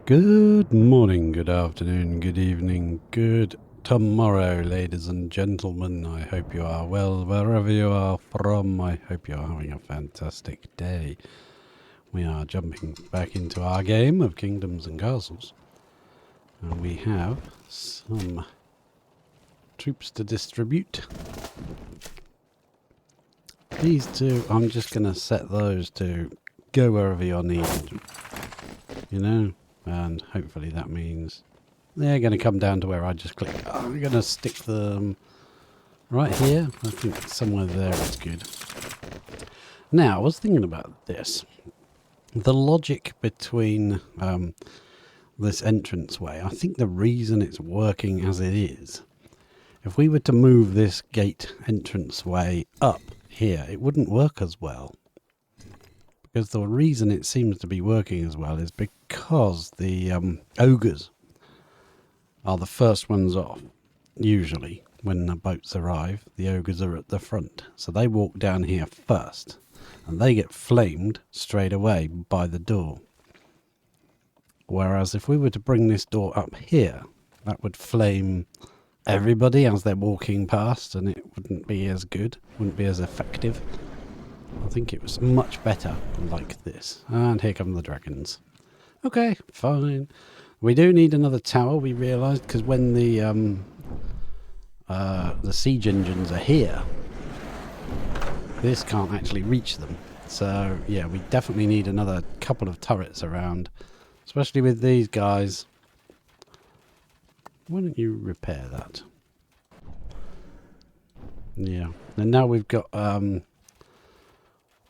Good morning, good afternoon, good evening, good tomorrow, ladies and gentlemen. I hope you are well wherever you are from. I hope you are having a fantastic day. We are jumping back into our game of Kingdoms and Castles. And we have some troops to distribute. These two, I'm just going to set those to go wherever you're needed. You know? And hopefully that means they're going to come down to where I just click. I'm going to stick them right here. I think somewhere there is good. Now, I was thinking about this. The logic between this entranceway, I think the reason it's working as it is, if we were to move this gate entranceway up here, it wouldn't work as well. Because the reason it seems to be working as well is because the ogres are the first ones off. Usually, when the boats arrive, the ogres are at the front. So they walk down here first, and they get flamed straight away by the door. Whereas if we were to bring this door up here, that would flame everybody as they're walking past, and it wouldn't be as good, wouldn't be as effective. I think it was much better like this. And here come the dragons. Okay, fine. We do need another tower, we realised, because when the siege engines are here, this can't actually reach them. So, yeah, we definitely need another couple of turrets around, especially with these guys. Why don't you repair that? Yeah, and now we've got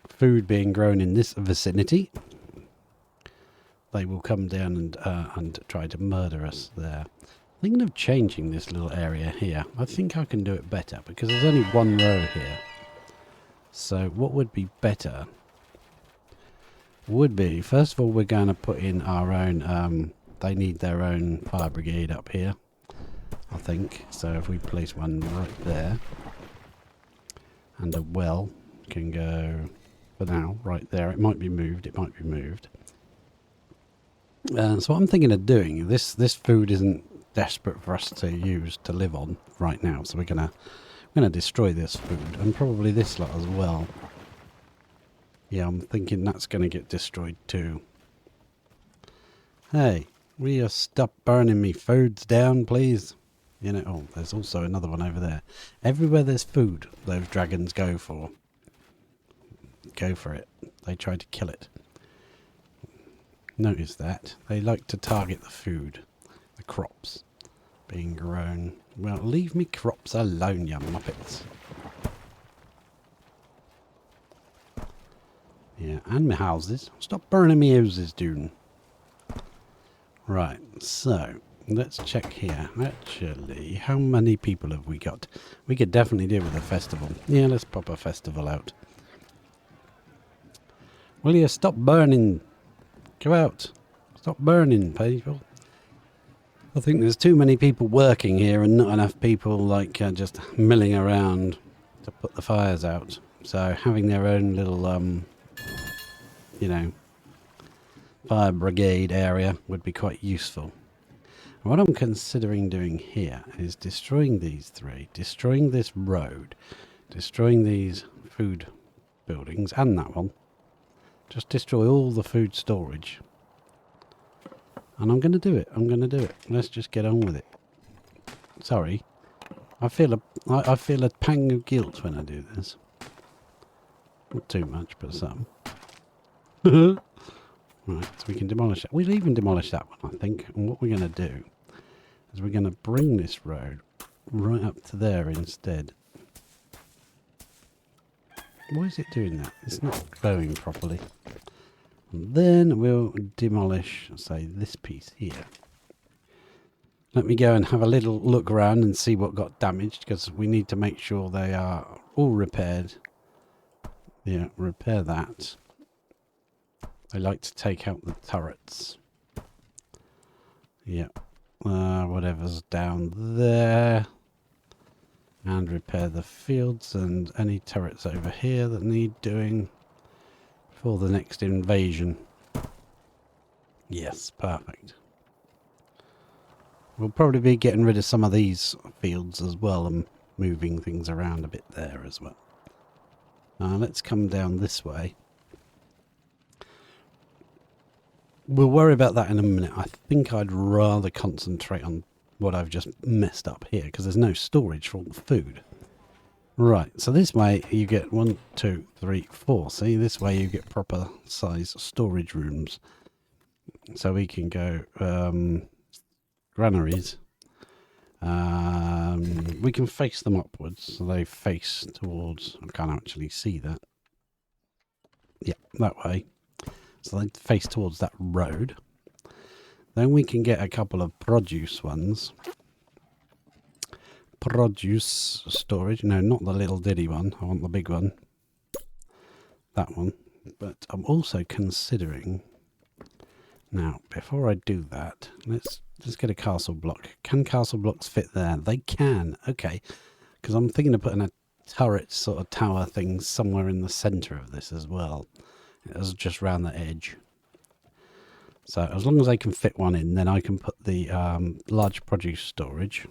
food being grown in this vicinity. They will come down and try to murder us there. Thinking of changing this little area here. I think I can do it better because there's only one row here. So what would be better would be, first of all, we're going to put in our own, they need their own fire brigade up here, I think. So if we place one right there, and a well can go, for now, right there. It might be moved, it might be moved. So what I'm thinking of doing, this food isn't desperate for us to use to live on right now, so we're gonna destroy this food, and probably this lot as well. Yeah, I'm thinking that's gonna get destroyed too. Hey, will you stop burning me foods down, please? You know, oh, there's also another one over there. Everywhere there's food, those dragons go for. Go for it. They try to kill it. Notice that. They like to target the food. The crops being grown. Well, leave me crops alone, you muppets. Yeah, and my houses. Stop burning me houses, dude. Right, so let's check here. Actually, how many people have we got? We could definitely do with a festival. Yeah, let's pop a festival out. Will you stop burning? Go out. Stop burning, people. I think there's too many people working here and not enough people like just milling around to put the fires out. So having their own little, you know, fire brigade area would be quite useful. What I'm considering doing here is destroying these three, destroying this road, destroying these food buildings and that one. Just destroy all the food storage. And I'm going to do it. I'm going to do it. Let's just get on with it. Sorry. I feel a pang of guilt when I do this. Not too much, but some. Right, so we can demolish that. We'll even demolish that one, I think. And what we're going to do is we're going to bring this road right up to there instead. Why is it doing that? It's not going properly. And then we'll demolish, say, this piece here. Let me go and have a little look around and see what got damaged, because we need to make sure they are all repaired. Yeah, repair that. I like to take out the turrets. Yeah, whatever's down there. And repair the fields and any turrets over here that need doing for the next invasion. Yes, perfect. We'll probably be getting rid of some of these fields as well and moving things around a bit there as well. Let's come down this way. We'll worry about that in a minute. I think I'd rather concentrate on what I've just messed up here because there's no storage for all the food. Right, so this way you get 1, 2, 3, 4. See, this way you get proper size storage rooms. So we can go granaries. We can face them upwards, so they face towards. I can't actually see that. Yeah, that way. So they face towards that road. Then we can get a couple of produce ones. Produce storage. No, not the little diddy one. I want the big one. That one. But I'm also considering... Now, before I do that, let's just get a castle block. Can castle blocks fit there? They can. Okay. Because I'm thinking of putting a turret sort of tower thing somewhere in the centre of this as well. It's just round the edge. So as long as I can fit one in, then I can put the large produce storage.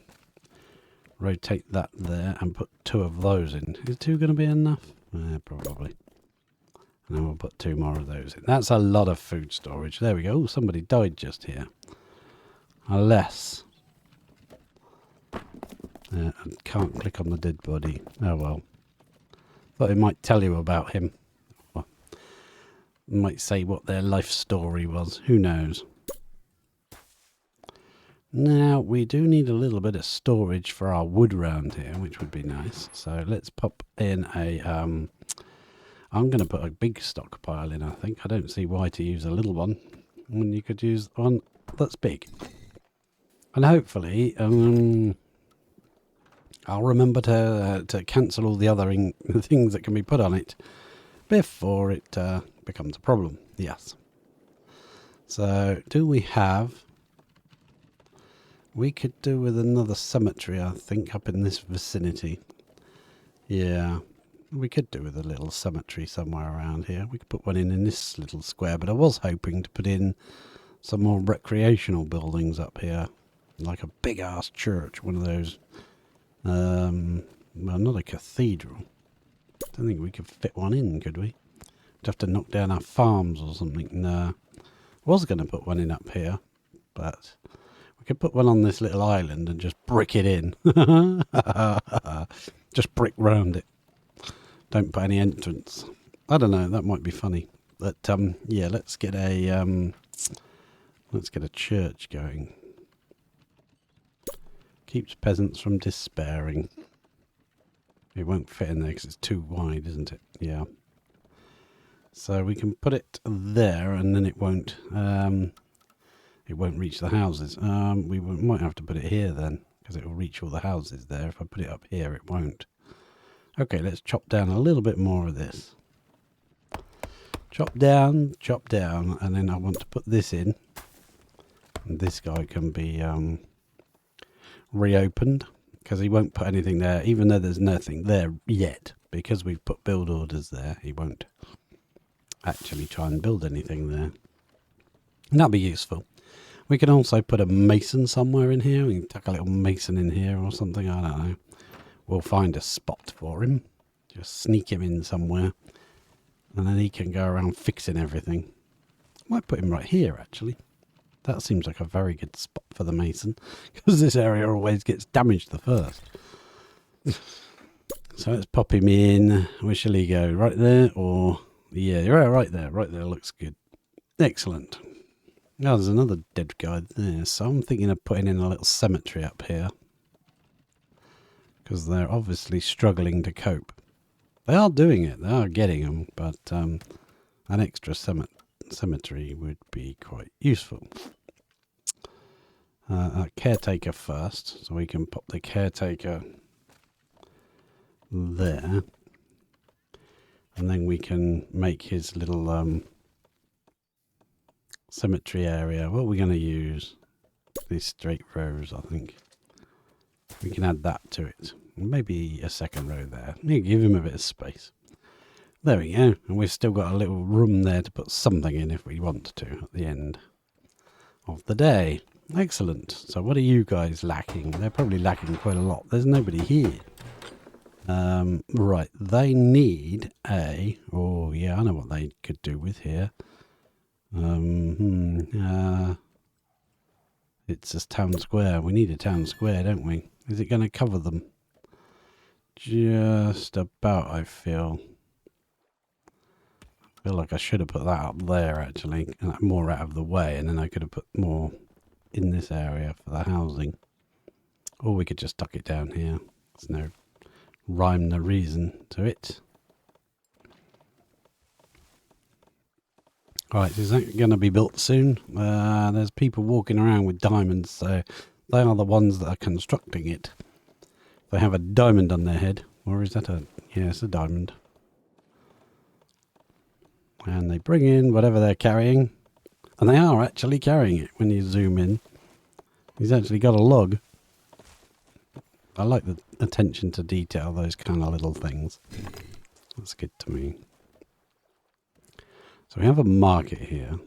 Rotate that there and put 2 of those in. Is 2 going to be enough? Probably. And then we'll put 2 more of those in. That's a lot of food storage. There we go. Ooh, somebody died just here. Unless... I can't click on the dead body. Oh well. Thought it might tell you about him. Well, it might say what their life story was. Who knows? Now, we do need a little bit of storage for our wood round here, which would be nice. So let's pop in a... I'm going to put a big stockpile in, I think. I don't see why to use a little one when you could use one that's big. And hopefully, I'll remember to cancel all the other things that can be put on it before it becomes a problem. Yes. So, do we have... We could do with another cemetery, I think, up in this vicinity. Yeah. We could do with a little cemetery somewhere around here. We could put one in this little square, but I was hoping to put in some more recreational buildings up here. Like a big-ass church, one of those... well, not a cathedral. I don't think we could fit one in, could we? We'd have to knock down our farms or something. No. I was going to put one in up here, but... We could put one on this little island and just brick it in. Just brick round it. Don't put any entrance. I don't know. That might be funny. But yeah, let's get a church going. Keeps peasants from despairing. It won't fit in there because it's too wide, isn't it? Yeah. So we can put it there, and then it won't reach the houses. We might have to put it here then, because it will reach all the houses there. If I put it up here, it won't. Okay, let's chop down a little bit more of this. Chop down, and then I want to put this in. And this guy can be reopened, because he won't put anything there, even though there's nothing there yet. Because we've put build orders there, he won't actually try and build anything there. And that'll be useful. We can also put a mason somewhere in here. We can tuck a little mason in here or something. I don't know. We'll find a spot for him. Just sneak him in somewhere. And then he can go around fixing everything. Might put him right here, actually. That seems like a very good spot for the mason. Because this area always gets damaged the first. So let's pop him in. Where shall he go? Right there? Or... Yeah, right there. Right there looks good. Excellent. Now there's another dead guy there, so I'm thinking of putting in a little cemetery up here. Because they're obviously struggling to cope. They are doing it, they are getting them, but an extra cemetery would be quite useful. A caretaker first, so we can pop the caretaker there. And then we can make his little... cemetery area. What are we going to use? These straight rows, I think. We can add that to it. Maybe a second row there. Give him a bit of space. There we go. And we've still got a little room there to put something in if we want to at the end of the day. Excellent. So what are you guys lacking? They're probably lacking quite a lot. There's nobody here. Right, they need a... Oh, yeah, I know what they could do with here. It's a town square. We need a town square, don't we? Is it going to cover them? Just about, I feel. I feel like I should have put that up there, actually. More out of the way, and then I could have put more in this area for the housing. Or we could just tuck it down here. There's no rhyme no reason to it. Right, is that going to be built soon? There's people walking around with diamonds, so they are the ones that are constructing it. They have a diamond on their head. Or is that a... Yeah, it's a diamond. And they bring in whatever they're carrying. And they are actually carrying it when you zoom in. He's actually got a log. I like the attention to detail, those kind of little things. That's good to me. So we have a market here.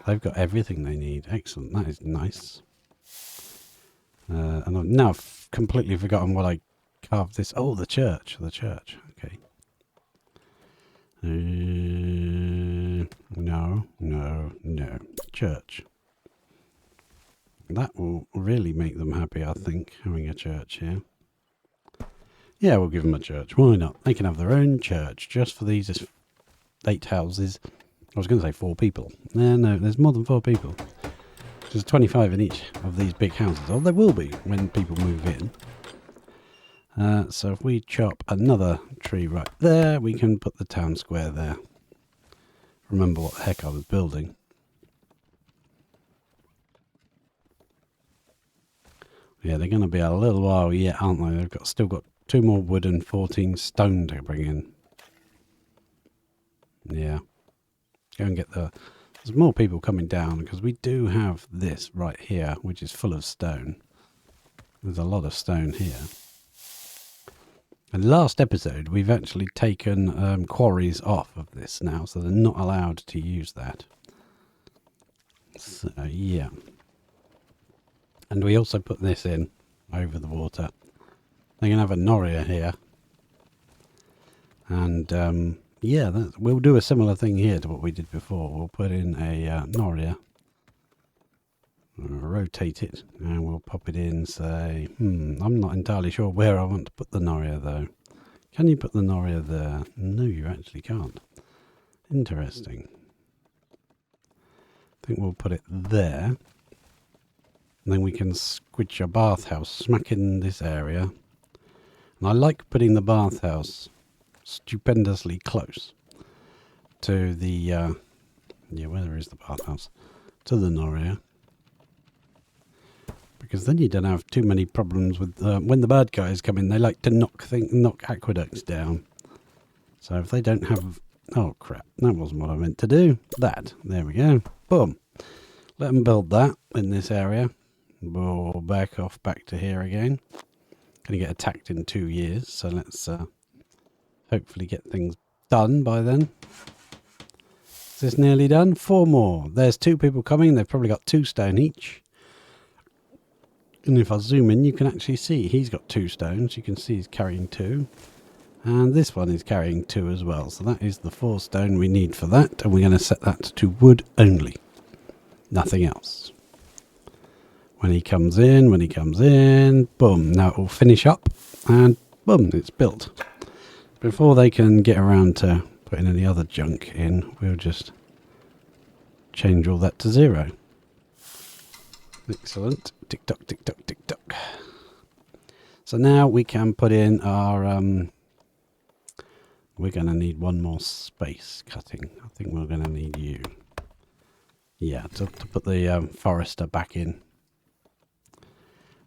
They've got everything they need. Excellent. That is nice. And I've now completely forgotten what I carved this. Oh, the church. The church. Okay. No. Church. That will really make them happy, I think, having a church here. Yeah, we'll give them a church. Why not? They can have their own church just for these 8 houses. I was going to say 4 people. No, there's more than 4 people. There's 25 in each of these big houses. Oh, there will be when people move in. So if we chop another tree right there, we can put the town square there. Remember what the heck I was building. Yeah, they're going to be a little while yet, aren't they? They've still got 2 more wood and 14 stone to bring in. Yeah. Go and get the... There's more people coming down because we do have this right here, which is full of stone. There's a lot of stone here. And last episode, we've actually taken quarries off of this now, so they're not allowed to use that. So, yeah. And we also put this in over the water. They're going to have a Noria here. And, yeah, we'll do a similar thing here to what we did before. We'll put in a Noria. Rotate it. And we'll pop it in, say... I'm not entirely sure where I want to put the Noria, though. Can you put the Noria there? No, you actually can't. Interesting. I think we'll put it there. And then we can squidge a bathhouse smack in this area. And I like putting the bathhouse stupendously close to the... yeah, where is the bathhouse? To the Noria. Because then you don't have too many problems with... when the bad guys come in, they like to knock aqueducts down. So if they don't have... Oh, crap. That wasn't what I meant to do. That. There we go. Boom. Let them build that in this area. We'll back off back to here again. Going to get attacked in 2 years, so let's hopefully get things done by then. Is this nearly done? 4 more. There's 2 people coming. They've probably got 2 stone each. And if I zoom in, you can actually see he's got 2 stones. You can see he's carrying 2. And this one is carrying 2 as well. So that is the 4 stone we need for that. And we're going to set that to wood only. Nothing else. When he comes in, boom. Now it will finish up and boom, it's built. Before they can get around to putting any other junk in, we'll just change all that to 0. Excellent. Tick tock, tick tock, tick tock. So now we can put in our... we're going to need 1 more space cutting. I think we're going to need you. Yeah, to put the forester back in.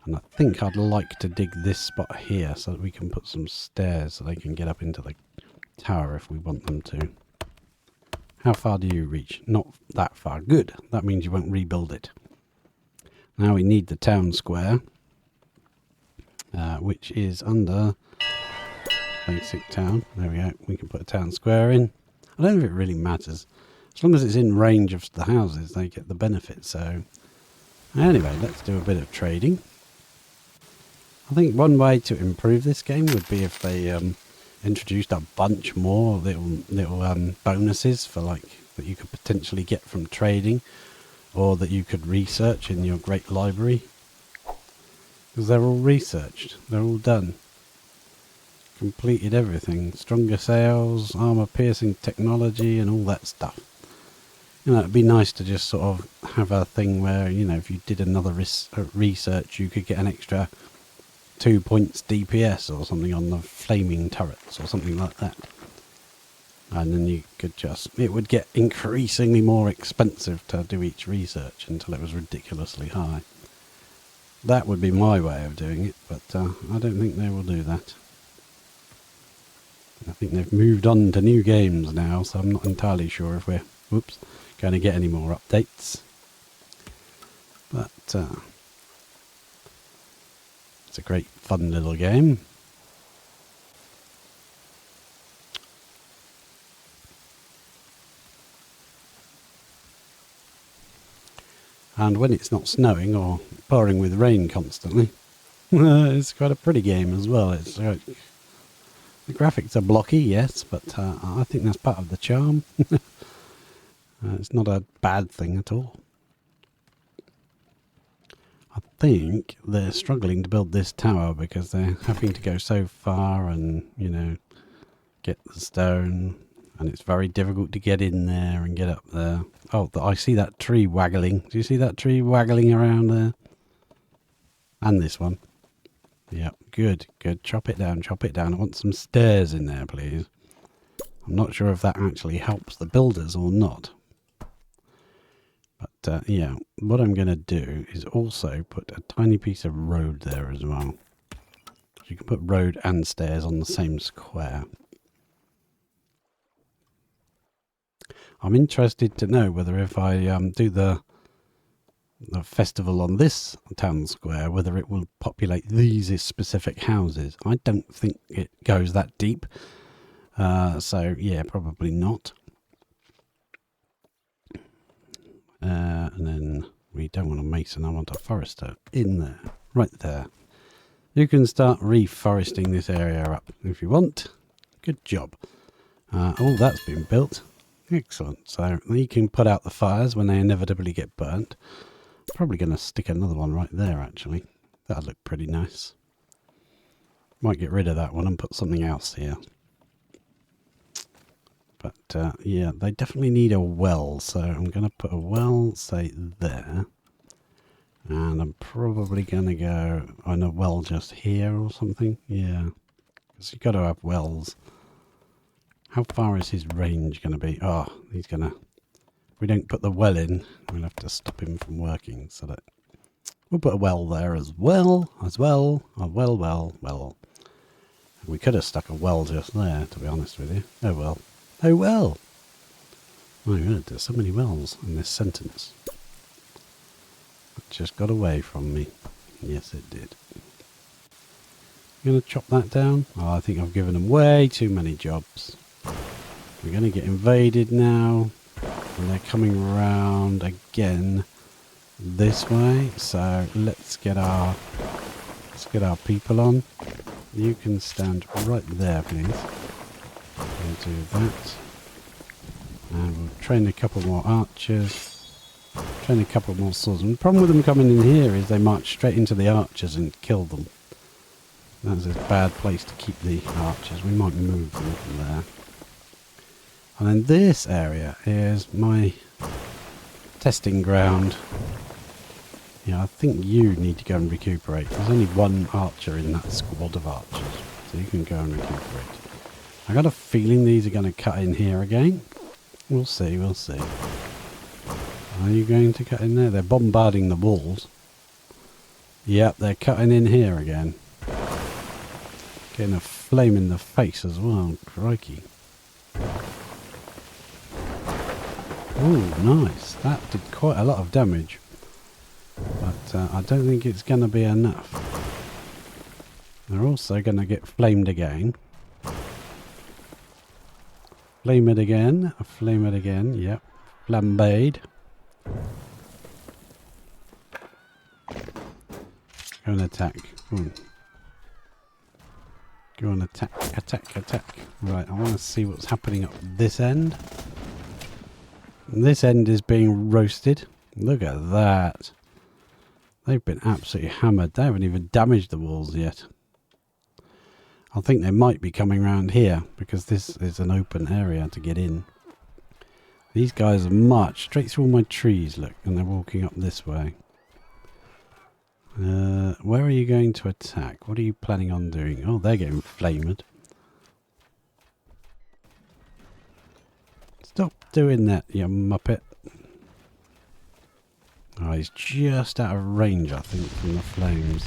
And I think I'd like to dig this spot here so that we can put some stairs so they can get up into the tower if we want them to. How far do you reach? Not that far. Good. That means you won't rebuild it. Now we need the town square, which is under basic town. There we go. We can put a town square in. I don't know if it really matters. As long as it's in range of the houses, they get the benefit. So anyway, let's do a bit of trading. I think one way to improve this game would be if they introduced a bunch more little bonuses for like that you could potentially get from trading, or that you could research in your great library. Because they're all researched, they're all done. Completed everything. Stronger sales, armor piercing technology and all that stuff. You know, it'd be nice to just sort of have a thing where, you know, if you did another research, you could get an extra 2 points DPS or something on the flaming turrets or something like that. And then you could just, it would get increasingly more expensive to do each research until it was ridiculously high. That would be my way of doing it, but I don't think they will do that. I think they've moved on to new games now, so I'm not entirely sure if we're going to get any more updates. But it's a great fun little game. And when it's not snowing or pouring with rain constantly, it's quite a pretty game as well. It's the graphics are blocky, yes, but I think that's part of the charm. It's not a bad thing at all. I think they're struggling to build this tower because they're having to go so far and, you know, get the stone. And it's very difficult to get in there and get up there. Oh, I see that tree waggling. Do you see that tree waggling around there? And this one. Yep, good, good. Chop it down, chop it down. I want some stairs in there, please. I'm not sure if that actually helps the builders or not. But, yeah, what I'm going to do is also put a tiny piece of road there as well. You can put road and stairs on the same square. I'm interested to know whether if I do the festival on this town square, whether it will populate these specific houses. I don't think it goes that deep. So, yeah, probably not. And then we don't want a mason, I want a forester in there, right there. You can start reforesting this area up if you want. Good job. All that's been built. Excellent. So you can put out the fires when they inevitably get burnt. Probably going to stick another one right there, actually. That'll look pretty nice. Might get rid of that one and put something else here. But, yeah, they definitely need a well. So I'm going to put a well, say, there. And I'm probably going to go on a well just here or something. Yeah. Because you've got to have wells. How far is his range going to be? Oh, he's going to... If we don't put the well in, we'll have to stop him from working. So that we'll put a well there as well. A well. We could have stuck a well just there, to be honest with you. Oh well. Oh well. My God, there's so many wells in this sentence. It just got away from me. Yes, it did. I'm going to chop that down. Oh, I think I've given them way too many jobs. We're going to get invaded now, and they're coming around again this way. So let's get our people on. You can stand right there, please. We'll do that, and we'll train a couple more archers. Train a couple more swordsmen. The problem with them coming in here is they march straight into the archers and kill them. That's a bad place to keep the archers. We might move them from there. And then this area is my testing ground. Yeah, I think you need to go and recuperate. There's only one archer in that squad of archers, so you can go and recuperate. I got a feeling these are going to cut in here again. We'll see, we'll see. Are you going to cut in there? They're bombarding the walls. Yep, they're cutting in here again. Getting a flame in the face as well. Crikey. Ooh, nice. That did quite a lot of damage. But I don't think it's going to be enough. They're also going to get flamed again. Flame it again. Flame it again. Yep. flambéed. Go and attack. Go and attack, attack, attack. Right, I want to see what's happening up this end. This end is being roasted. Look at that. They've been absolutely hammered. They haven't even damaged the walls yet. I think they might be coming around here because this is an open area to get in. These guys are marched straight through all my trees, look, and they're walking up this way. Where are you going to attack? What are you planning on doing? Oh, they're getting flamed. Stop doing that, you muppet. Oh, he's just out of range, I think, from the flames.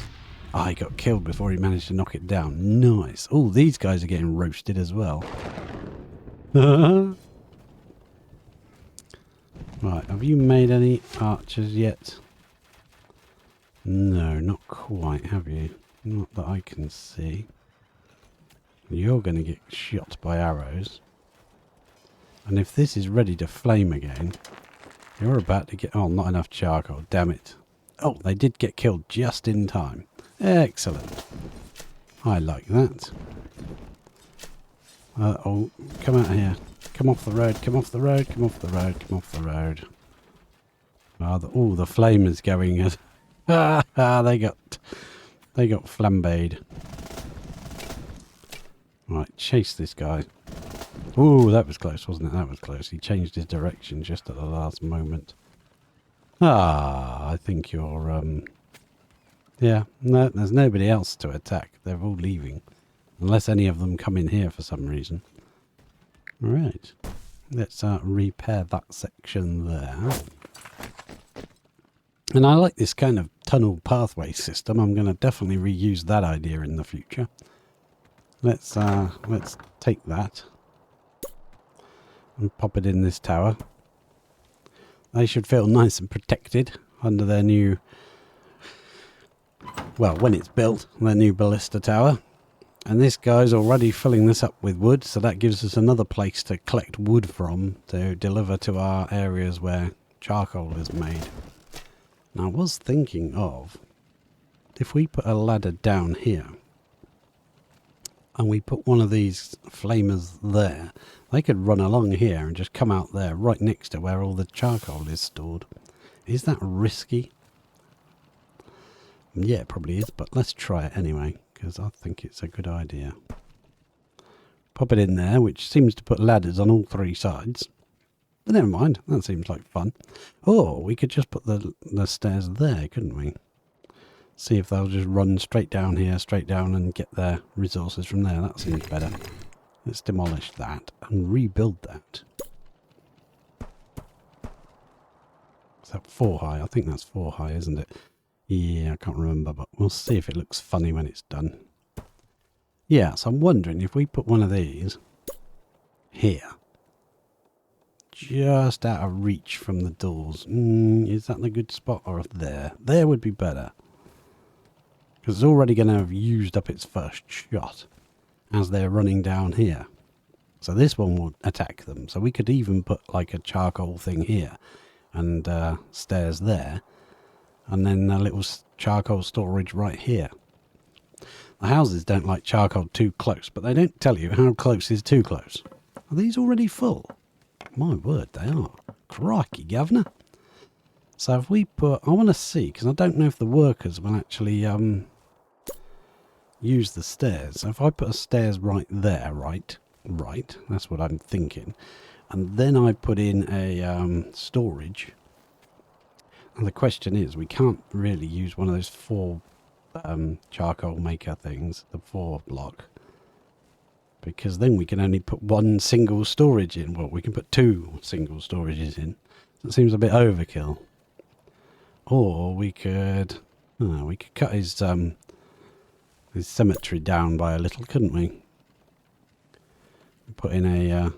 Ah, he got killed before he managed to knock it down. Nice. Oh, these guys are getting roasted as well. Right, have you made any archers yet? No, not quite, have you? Not that I can see. You're going to get shot by arrows. And if this is ready to flame again, you're about to get... Oh, not enough charcoal, damn it. Oh, they did get killed just in time. Excellent. I like that. Oh, come out here. Come off the road, come off the road, come off the road, come off the road. Oh, the flame is going at... they got flambéed. Right, chase this guy. Ooh, that was close, wasn't it? That was close. He changed his direction just at the last moment. I think you're, yeah, no, there's nobody else to attack. They're all leaving. Unless any of them come in here for some reason. Right. Let's repair that section there. And I like this kind of tunnel pathway system. I'm going to definitely reuse that idea in the future. Let's take that and pop it in this tower. They should feel nice and protected under their new, well, when it's built, their new ballista tower. And this guy's already filling this up with wood, so that gives us another place to collect wood from to deliver to our areas where charcoal is made. Now, I was thinking of, if we put a ladder down here, and we put one of these flamers there, they could run along here and just come out there right next to where all the charcoal is stored. Is that risky? Yeah, it probably is, but let's try it anyway, because I think it's a good idea. Pop it in there, which seems to put ladders on all three sides. But never mind, that seems like fun. Or we could just put the stairs there, couldn't we? See if they'll just run straight down here, straight down, and get their resources from there. That seems better. Let's demolish that and rebuild that. Is that 4 high? I think that's 4 high, isn't it? Yeah, I can't remember, but we'll see if it looks funny when it's done. Yeah, so I'm wondering if we put one of these here, just out of reach from the doors. Is that the good spot, or there? There would be better. Because it's already going to have used up its first shot as they're running down here. So this one will attack them. So we could even put like a charcoal thing here and stairs there. And then a little charcoal storage right here. The houses don't like charcoal too close, but they don't tell you how close is too close. Are these already full? My word, they are. Crikey, governor. So if we put... I want to see, because I don't know if the workers will actually use the stairs. So if I put a stairs right there, right, that's what I'm thinking. And then I put in a storage. And the question is, we can't really use one of those 4 charcoal maker things, the 4 block. Because then we can only put 1 single storage in. Well, we can put 2 single storages in. That seems a bit overkill. Or we could cut his cemetery down by a little, couldn't we? Put in a...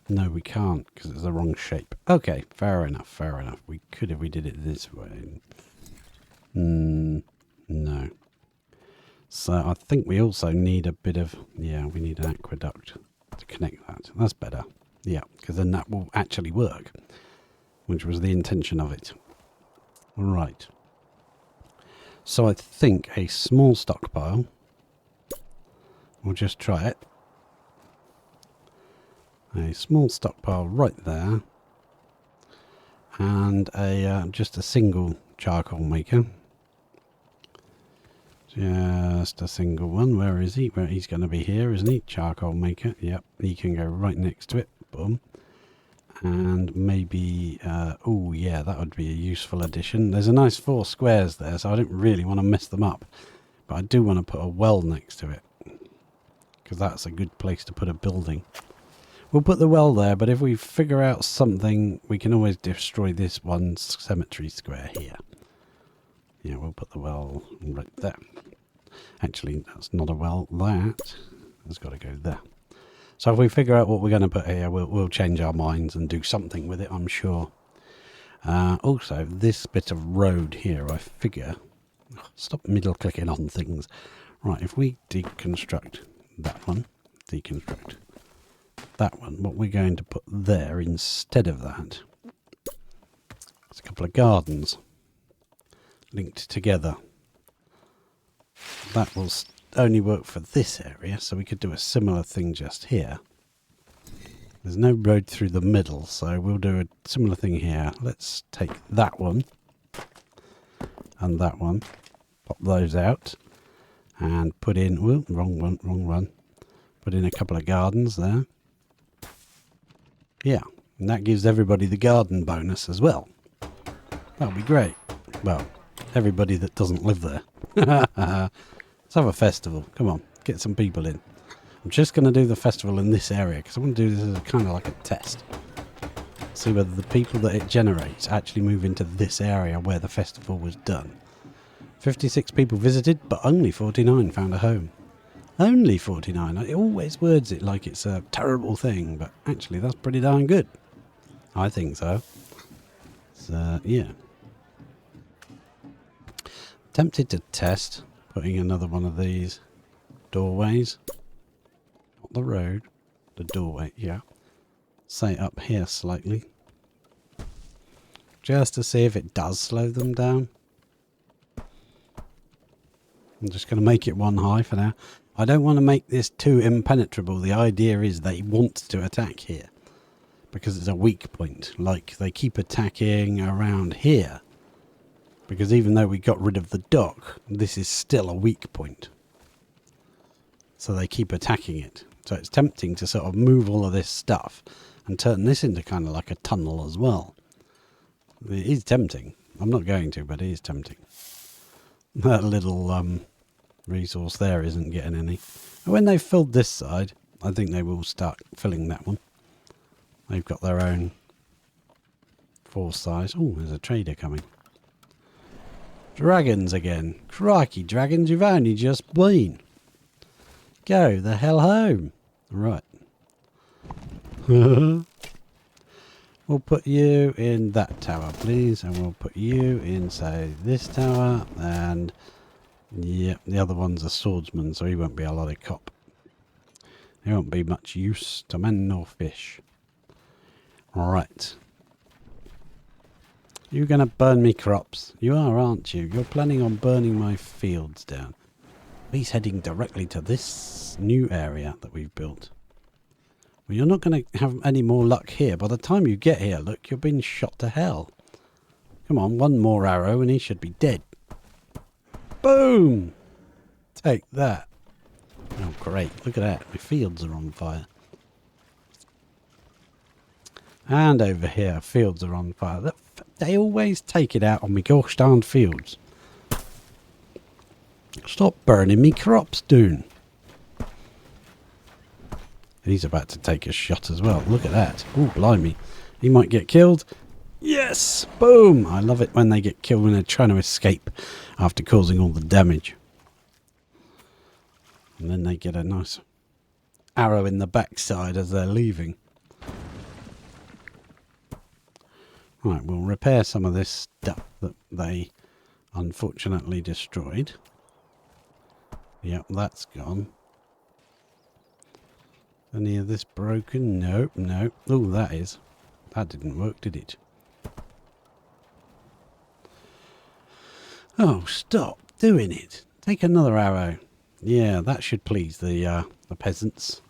no, we can't, because it's the wrong shape. Okay, fair enough, fair enough. We could if we did it this way. No. So I think we also need a bit of... Yeah, we need an aqueduct to connect that. That's better. Yeah, because then that will actually work, which was the intention of it. Right. So I think a small stockpile. We'll just try it. A small stockpile right there. And a just a single charcoal maker. Just a single one. Where is he? Well, he's going to be here, isn't he? Charcoal maker. Yep, he can go right next to it. Boom. And maybe, oh yeah, that would be a useful addition. There's a nice 4 squares there, so I don't really want to mess them up. But I do want to put a well next to it, because that's a good place to put a building. We'll put the well there, but if we figure out something, we can always destroy this one cemetery square here. Yeah, we'll put the well right there. Actually, that's not a well. That has got to go there. So if we figure out what we're going to put here, we'll change our minds and do something with it, I'm sure. Also, this bit of road here, I figure... Stop middle clicking on things. Right, if we deconstruct that one, deconstruct that one, what we're going to put there instead of that is a couple of gardens linked together. That will only work for this area, so we could do a similar thing just here. There's no road through the middle, so we'll do a similar thing here. Let's take that one and that one, pop those out, and put in, whoop, wrong one, put in a couple of gardens there. Yeah, and that gives everybody the garden bonus as well. That'll be great. Well, everybody that doesn't live there. Let's have a festival. Come on, get some people in. I'm just going to do the festival in this area because I want to do this as kind of like a test. See whether the people that it generates actually move into this area where the festival was done. 56 people visited, but only 49 found a home. Only 49. It always words it like it's a terrible thing, but actually that's pretty darn good. I think so. So, yeah. Tempted to test putting another one of these doorways. Not the road, the doorway, yeah. Say up here slightly. Just to see if it does slow them down. I'm just going to make it 1 high for now. I don't want to make this too impenetrable. The idea is they want to attack here because it's a weak point. Like they keep attacking around here because even though we got rid of the dock, this is still a weak point. So they keep attacking it. So it's tempting to sort of move all of this stuff and turn this into kind of like a tunnel as well. It is tempting. I'm not going to, but it is tempting. That little resource there isn't getting any. And when they've filled this side, I think they will start filling that one. They've got their own force size. Oh, there's a trader coming. Dragons again. Crikey, dragons, you've only just been. Go the hell home. Right. We'll put you in that tower, please. And we'll put you in, say, this tower. And, yeah, the other one's a swordsman, so he won't be a lot of cop. He won't be much use to man nor fish. Right. You're going to burn me crops. You are, aren't you? You're planning on burning my fields down. He's heading directly to this new area that we've built. Well, you're not going to have any more luck here. By the time you get here, look, you're being shot to hell. Come on, one more arrow and he should be dead. Boom! Take that. Oh, great. Look at that. My fields are on fire. And over here, fields are on fire. They always take it out on me gosh darn fields. Stop burning me crops, Dune. He's about to take a shot as well. Look at that. Oh, blimey. He might get killed. Yes! Boom! I love it when they get killed when they're trying to escape after causing all the damage. And then they get a nice arrow in the backside as they're leaving. Right, we'll repair some of this stuff that they unfortunately destroyed. Yep, that's gone. Any of this broken? Nope, nope. Oh, that is. That didn't work, did it? Oh, stop doing it. Take another arrow. Yeah, that should please the peasants.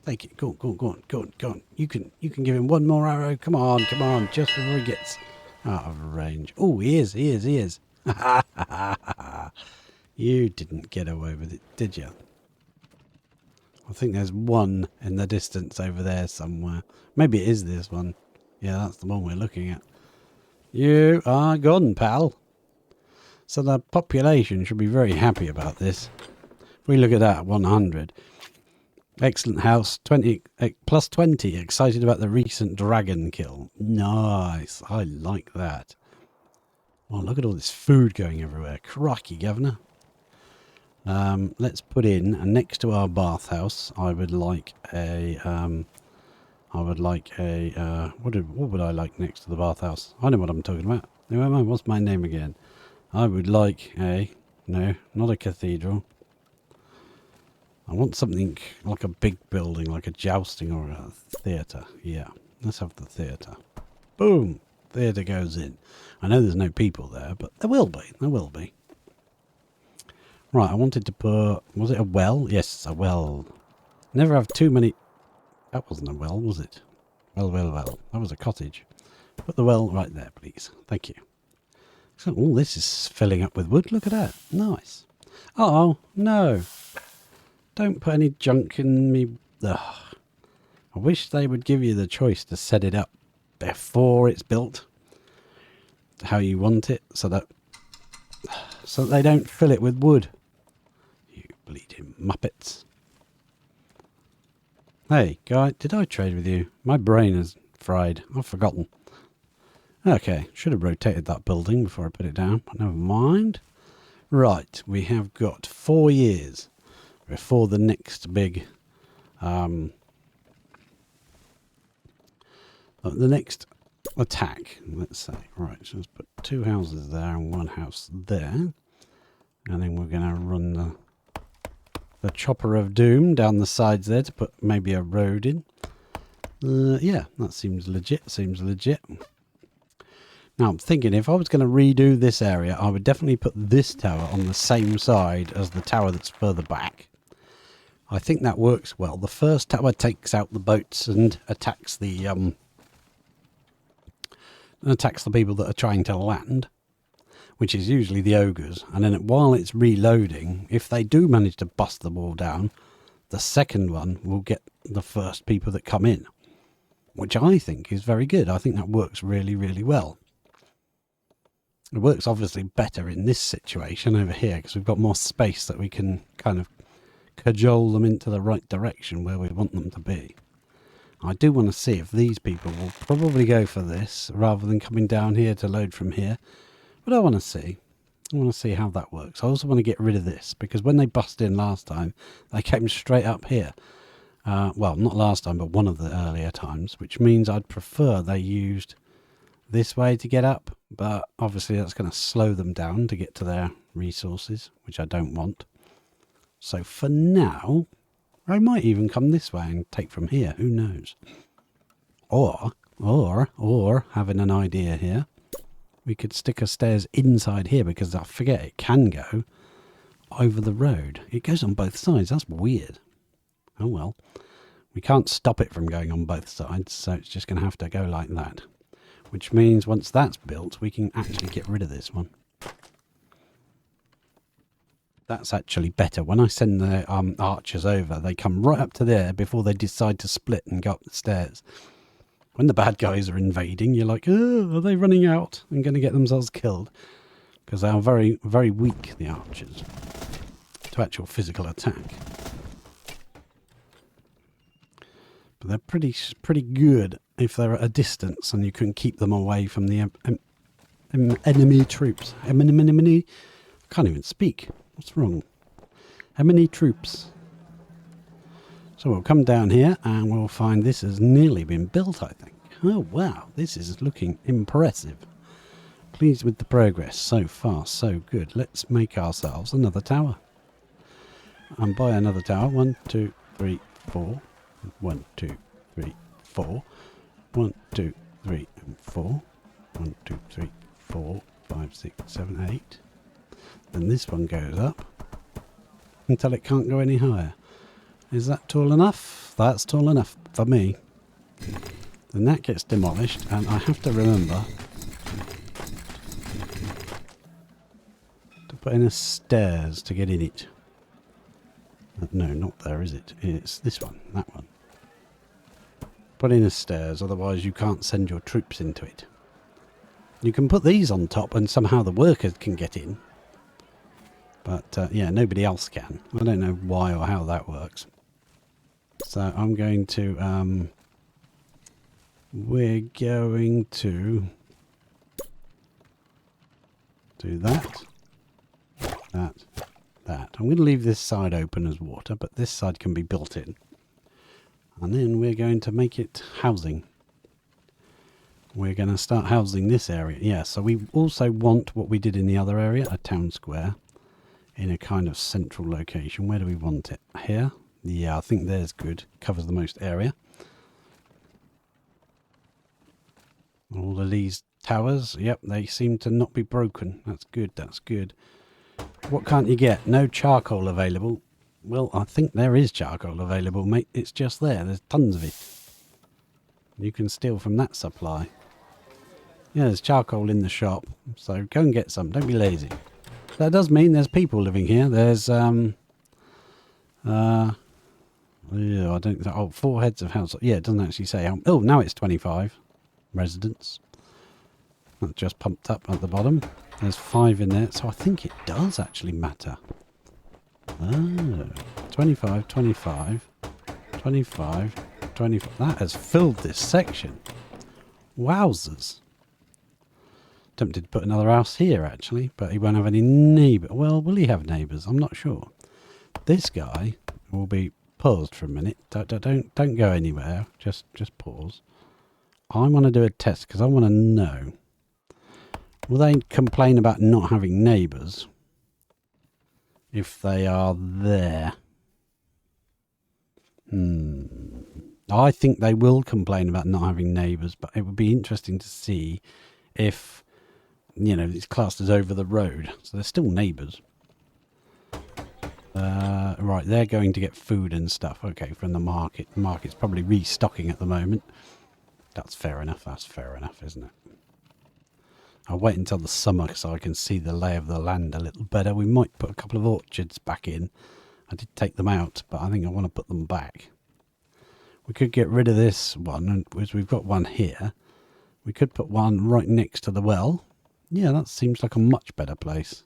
Take it. Go on, go on, go on, go on, go on. You can give him one more arrow. Come on, just before he gets out of range. Oh, he is. You didn't get away with it, did you? I think there's one in the distance over there somewhere. Maybe it is this one. Yeah, that's the one we're looking at. You are gone, pal. So the population should be very happy about this. If we look at that, 100. Excellent house, 20 plus 20. Excited about the recent dragon kill. Nice. I like that. Oh, look at all this food going everywhere. Crikey, governor. Let's put in next to our bathhouse. I would like a. What would I like next to the bathhouse? I know what I'm talking about. Who am I? What's my name again? I would like a. No, not a cathedral. I want something like a big building, like a jousting or a theatre. Yeah, let's have the theatre. Boom! Theatre goes in. I know there's no people there, but there will be. There will be. Right, I wanted to put... Was it a well? Yes, a well. Never have too many... That wasn't a well, was it? Well. That was a cottage. Put the well right there, please. Thank you. So all this is filling up with wood. Look at that. Nice. Oh, no. Don't put any junk in me. Ugh. I wish they would give you the choice to set it up before it's built. How you want it, so that they don't fill it with wood. You bleeding muppets. Hey, guy, did I trade with you? My brain is fried. I've forgotten. Okay, should have rotated that building before I put it down, but never mind. Right, we have got 4 years before the next big, the next attack, let's say. Right, so let's put 2 houses there and 1 house there. And then we're going to run the chopper of doom down the sides there to put maybe a road in. Yeah, that seems legit, Now, I'm thinking if I was going to redo this area, I would definitely put this tower on the same side as the tower that's further back. I think that works well. The first tower takes out the boats and attacks the people that are trying to land, which is usually the ogres. And then while it's reloading, if they do manage to bust the wall down, the second one will get the first people that come in, which I think is very good. I think that works really, really well. It works obviously better in this situation over here because we've got more space that we can kind of cajole them into the right direction where we want them to be. I do want to see if these people will probably go for this rather than coming down here to load from here. But I want to see. I want to see how that works. I also want to get rid of this because when they bust in last time, they came straight up here. Well, not last time, but one of the earlier times, which means I'd prefer they used this way to get up. But obviously that's going to slow them down to get to their resources, which I don't want. So for now, I might even come this way and take from here. Who knows? Or having an idea here, we could stick a stairs inside here because I forget it can go over the road. It goes on both sides. That's weird. Oh well. We can't stop it from going on both sides, so it's just going to have to go like that. Which means once that's built, we can actually get rid of this one. That's actually better. When I send the archers over, they come right up to there before they decide to split and go up the stairs. When the bad guys are invading, you're like, oh, are they running out and going to get themselves killed? Because they are very, very weak, the archers, to actual physical attack. But they're pretty good if they're at a distance and you can keep them away from the enemy troops. I can't even speak. What's wrong? Enemy troops. So we'll come down here and we'll find this has nearly been built, I think. Oh, wow. This is looking impressive. Pleased with the progress. So far, so good. Let's make ourselves another tower. And by another tower, 1, 2, 3, 4. 1, 2, 3, 4. 1, 2, 3, and 4. 1, 2, 3, 4, 5, 6, 7, 8. Then this one goes up until it can't go any higher. Is that tall enough? That's tall enough for me. Then that gets demolished, and I have to remember to put in a stairs to get in it. No, not there, is it? It's this one, that one. Put in a stairs, otherwise you can't send your troops into it. You can put these on top and somehow the workers can get in. But yeah, nobody else can. I don't know why or how that works. So I'm going to... we're going to do that, that, that. I'm going to leave this side open as water, but this side can be built in. And then we're going to make it housing. We're going to start housing this area. Yeah, so we also want what we did in the other area, a town square, in a kind of central location. Where do we want it? Here? Yeah, I think there's good. Covers the most area. All of these towers, yep, they seem to not be broken. That's good, that's good. What can't you get? No charcoal available. Well, I think there is charcoal available, mate. It's just there. There's tons of it. You can steal from that supply. Yeah, there's charcoal in the shop, so go and get some. Don't be lazy. That does mean there's people living here. There's, yeah, I don't, oh, 4 heads of household. Yeah, it doesn't actually say. Oh, now it's 25 residents. That's just pumped up at the bottom. There's 5 in there, so I think it does actually matter. Oh, 25, 25, 25, 25. That has filled this section. Wowzers. Tempted to put another house here, actually, but he won't have any neighbour. Well, will he have neighbours? I'm not sure. This guy will be paused for a minute. Don't go anywhere. Just pause. I want to do a test because I want to know. Will they complain about not having neighbours if they are there? I think they will complain about not having neighbours, but it would be interesting to see if, you know, it's classed as over the road. So they're still neighbours. Right, they're going to get food and stuff. Okay, from the market. The market's probably restocking at the moment. That's fair enough. That's fair enough, isn't it? I'll wait until the summer so I can see the lay of the land a little better. We might put a couple of orchards back in. I did take them out, but I think I want to put them back. We could get rid of this one, because we've got one here. We could put one right next to the well. Yeah, that seems like a much better place.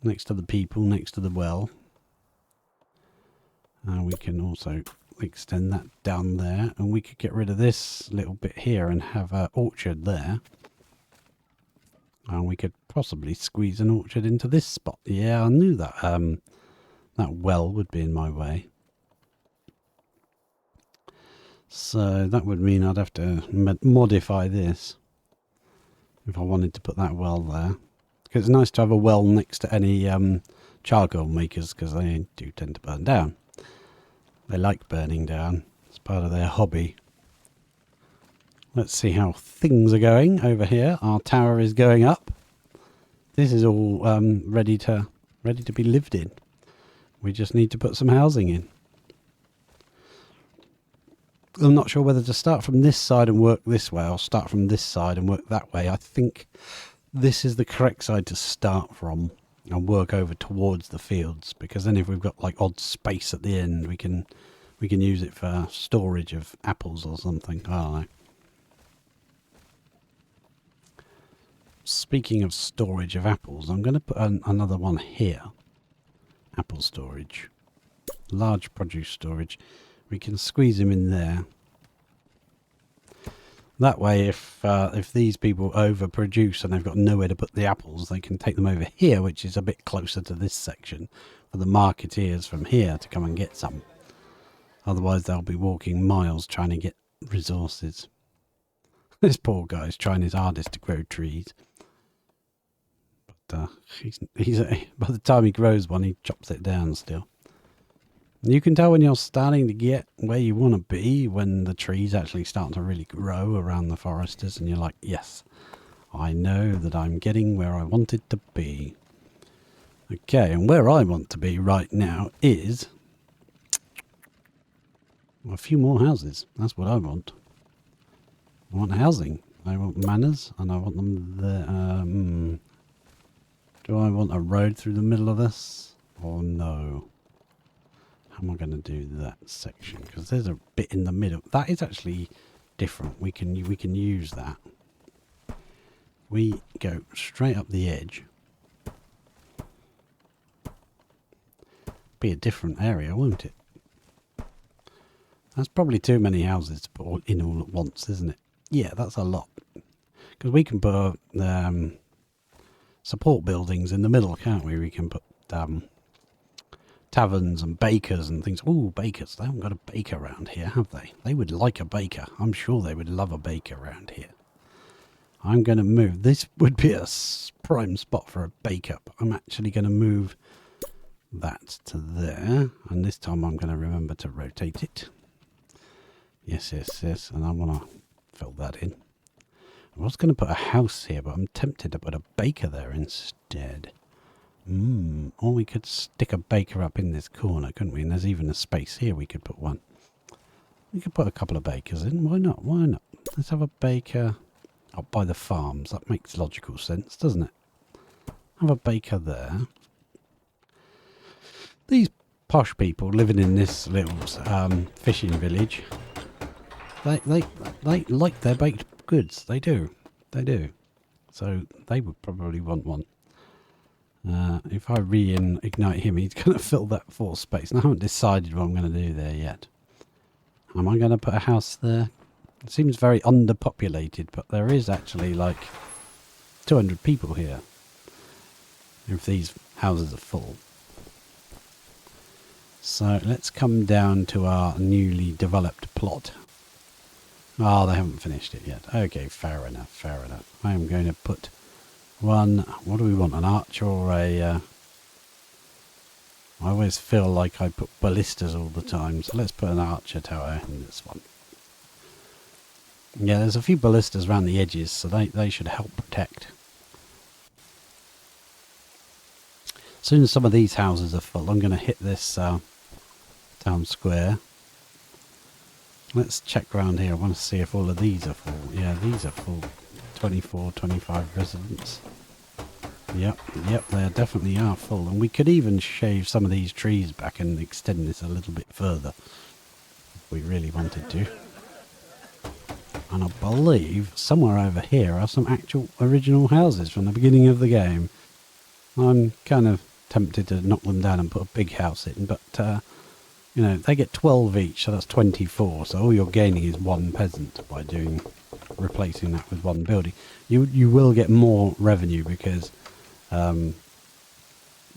Next to the people, next to the well. We can also extend that down there, and we could get rid of this little bit here and have an orchard there. And we could possibly squeeze an orchard into this spot. Yeah, I knew that that well would be in my way. So that would mean I'd have to modify this if I wanted to put that well there. Because it's nice to have a well next to any charcoal makers, because they do tend to burn down. They like burning down. It's part of their hobby. Let's see how things are going over here. Our tower is going up. This is all ready to be lived in. We just need to put some housing in. I'm not sure whether to start from this side and work this way, or start from this side and work that way. I think this is the correct side to start from and work over towards the fields, because then if we've got like odd space at the end, we can use it for storage of apples or something. I don't know. Speaking of storage of apples, I'm going to put another one here. Apple storage. Large produce storage. We can squeeze him in there. That way, if these people overproduce and they've got nowhere to put the apples, they can take them over here, which is a bit closer to this section, for the marketeers from here to come and get some. Otherwise, they'll be walking miles trying to get resources. This poor guy's trying his hardest to grow trees. But he's by the time he grows one, he chops it down still. You can tell when you're starting to get where you want to be, when the trees actually start to really grow around the foresters, and you're like, yes, I know that I'm getting where I wanted to be. Okay, and where I want to be right now is a few more houses. That's what I want. I want housing. I want manors, and I want them there. Do I want a road through the middle of this? Or no? How am I going to do that section? Because there's a bit in the middle. That is actually different. We can use that. We go straight up the edge. Be a different area, won't it? That's probably too many houses to put in all at once, isn't it? Yeah, that's a lot. Because we can put support buildings in the middle, can't we? We can put taverns and bakers and things. Oh, bakers. They haven't got a baker around here, have they? They would like a baker. I'm sure they would love a baker around here. I'm going to move. This would be a prime spot for a baker. But I'm actually going to move that to there. And this time I'm going to remember to rotate it. Yes, yes, yes. And I want to fill that in. I was going to put a house here, but I'm tempted to put a baker there instead. Or we could stick a baker up in this corner, couldn't we? And there's even a space here we could put one. We could put a couple of bakers in. Why not? Why not? Let's have a baker up by the farms. That makes logical sense, doesn't it? Have a baker there. These posh people living in this little fishing village, they like their baked goods. They do. They do. So they would probably want one. If I reignite him, he's going to fill that full space. And I haven't decided what I'm going to do there yet. Am I going to put a house there? It seems very underpopulated, but there is actually like 200 people here. If these houses are full. So let's come down to our newly developed plot. Oh, they haven't finished it yet. Okay, fair enough, fair enough. I am going to put one, what do we want, an arch or a... I always feel like I put ballistas all the time, so let's put an archer tower in this one. Yeah, there's a few ballistas around the edges, so they should help protect. As soon as some of these houses are full, I'm going to hit this town square. Let's check around here. I want to see if all of these are full. Yeah, these are full. 24, 25 residents. Yep, they definitely are full. And we could even shave some of these trees back and extend this a little bit further if we really wanted to. And I believe somewhere over here are some actual original houses from the beginning of the game. I'm kind of tempted to knock them down and put a big house in, but you know, they get 12 each, so that's 24. So all you're gaining is one peasant by replacing that with one building. You will get more revenue because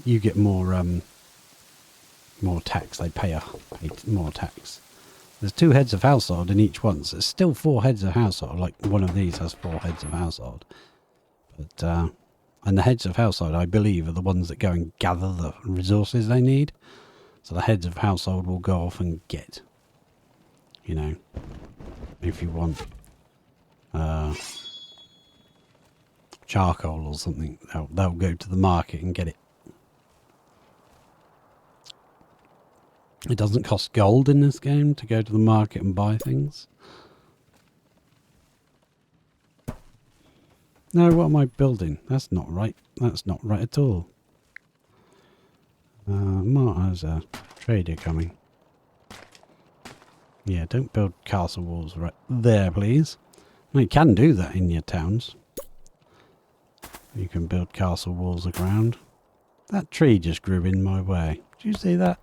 you get more tax. They pay more tax. There's 2 heads of household in each one, so it's still 4 heads of household. Like one of these has 4 heads of household, but and the heads of household, I believe, are the ones that go and gather the resources they need. So the heads of household will go off and get, you know, if you want charcoal or something, they'll go to the market and get it. It doesn't cost gold in this game to go to the market and buy things. No, what am I building? That's not right. That's not right at all. Marta's a trader coming. Yeah, don't build castle walls right there, please. Well, you can do that in your towns. You can build castle walls around. That tree just grew in my way. Did you see that?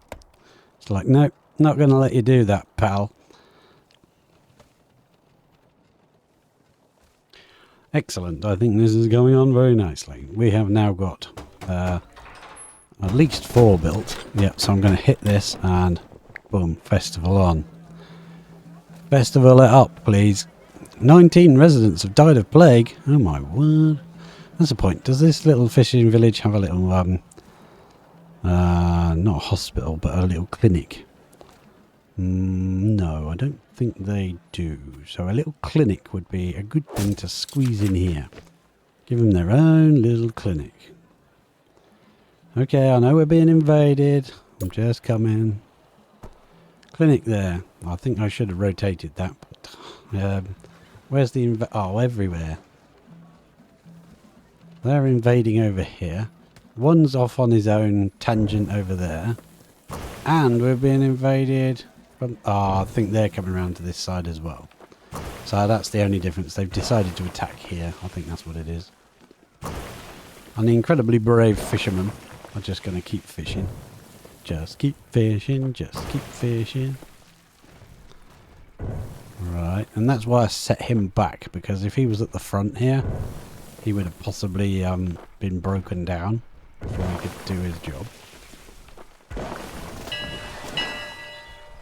It's like, no, not going to let you do that, pal. Excellent. I think this is going on very nicely. We have now got at least 4 built. Yep, so I'm going to hit this and boom, festival on. Festival it up, please. 19 residents have died of plague. Oh my word. That's the point. Does this little fishing village have a little, not a hospital, but a little clinic? No, I don't think they do. So a little clinic would be a good thing to squeeze in here. Give them their own little clinic. Okay, I know we're being invaded. I'm just coming. Clinic there. I think I should have rotated that. But, where's the... oh, everywhere. They're invading over here. One's off on his own tangent over there. And we're being invaded from... oh, I think they're coming around to this side as well. So that's the only difference. They've decided to attack here. I think that's what it is. And the incredibly brave fishermen are just going to keep fishing. Just keep fishing. Just keep fishing. Right. And that's why I set him back. Because if he was at the front here, he would have possibly been broken down before he could do his job.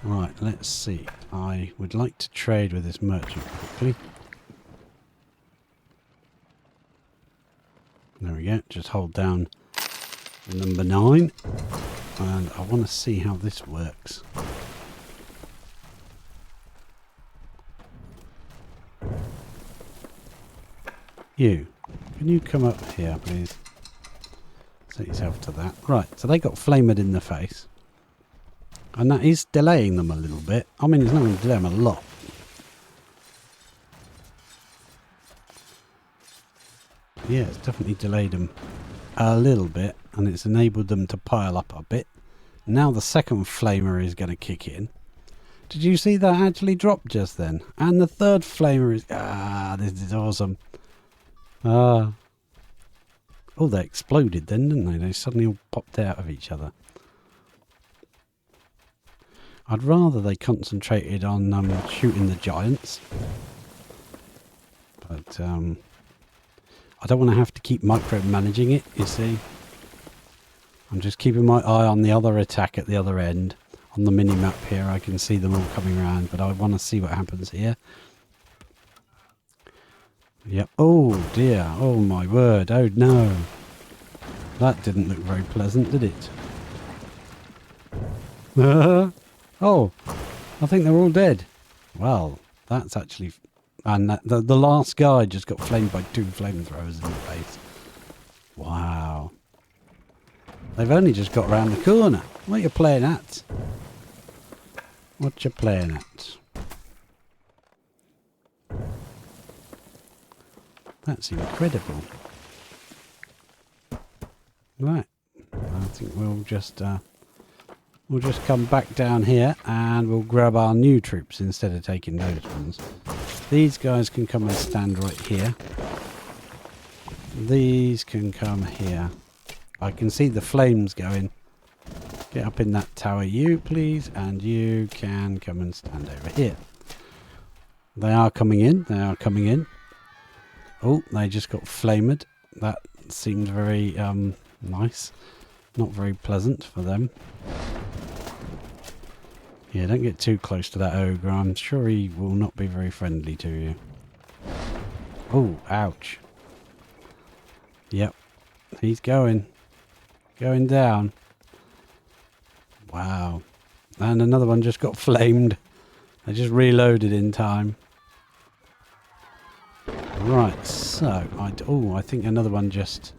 Right, let's see. I would like to trade with this merchant quickly. There we go. Just hold down the number 9. And I want to see how this works. You. Can you come up here, please? Set yourself to that. Right, so they got flamed in the face. And that is delaying them a little bit. I mean, it's not going to delay them a lot. Yeah, it's definitely delayed them a little bit. And it's enabled them to pile up a bit. Now the second flamer is going to kick in. Did you see that actually drop just then? And the third flamer is... ah, this is awesome. Ah. Oh, they exploded then, didn't they? They suddenly all popped out of each other. I'd rather they concentrated on shooting the giants. But I don't want to have to keep micromanaging it, you see. I'm just keeping my eye on the other attack at the other end. On the mini-map here, I can see them all coming around, but I want to see what happens here. Yep. Oh, dear. Oh, my word. Oh, no. That didn't look very pleasant, did it? Oh, I think they're all dead. Well, that's actually... and the last guy just got flamed by 2 flamethrowers in the face. Wow. They've only just got round the corner. What are you playing at? What you playing at? That's incredible. Right. I think we'll just come back down here and we'll grab our new troops instead of taking those ones. These guys can come and stand right here. These can come here. I can see the flames going. Get up in that tower, you please, and you can come and stand over here. They are coming in. They are coming in. Oh, they just got flamed. That seemed very nice. Not very pleasant for them. Yeah, don't get too close to that ogre. I'm sure he will not be very friendly to you. Oh, ouch. Yep. He's going. Going down. Wow. And another one just got flamed. They just reloaded in time. Right, so I think another one just